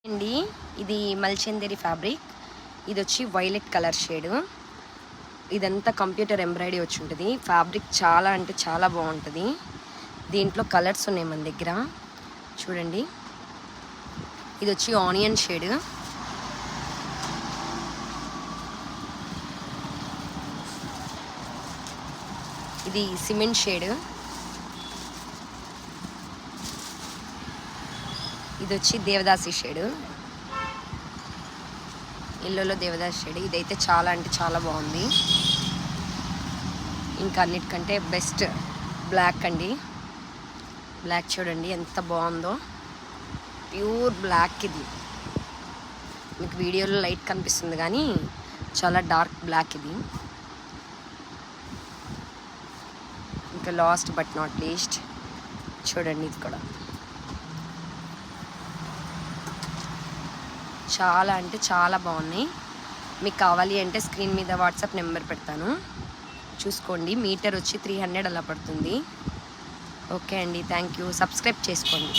అండి ఇది మల్చందేరి ఫ్యాబ్రిక్. ఇది వచ్చి వైలెట్ కలర్ షేడ్. ఇదంతా కంప్యూటర్ ఎంబ్రాయిడరీ వచ్చి ఉంటుంది. ఫ్యాబ్రిక్ చాలా అంటే చాలా బాగుంటుంది. దీంట్లో కలర్స్ ఉన్నాయి మన దగ్గర, చూడండి. ఇది వచ్చి ఆనియన్ షేడ్. ఇది సిమెంట్ షేడ్. ఇది వచ్చి దేవదాసి షేడ్, ఇల్లులో దేవదాసి షేడ్. ఇదైతే చాలా అంటే చాలా బాగుంది. ఇంకా అన్నిటికంటే బెస్ట్ బ్లాక్ అండి. బ్లాక్ చూడండి ఎంత బాగుందో, ప్యూర్ బ్లాక్. ఇది మీకు వీడియోలో లైట్ కనిపిస్తుంది కానీ చాలా డార్క్ బ్లాక్ ఇది. ఇంకా లాస్ట్ బట్ నాట్ లీస్ట్ చూడండి, ఇది కూడా చాలా అంటే చాలా బాగున్నాయి. మీకు కావాలి అంటే స్క్రీన్ మీద వాట్సాప్ నెంబర్ పెడతాను, చూసుకోండి. మీటర్ వచ్చి 300 అలా పడుతుంది. ఓకే అండి, థ్యాంక్ యూ. సబ్స్క్రైబ్ చేసుకోండి.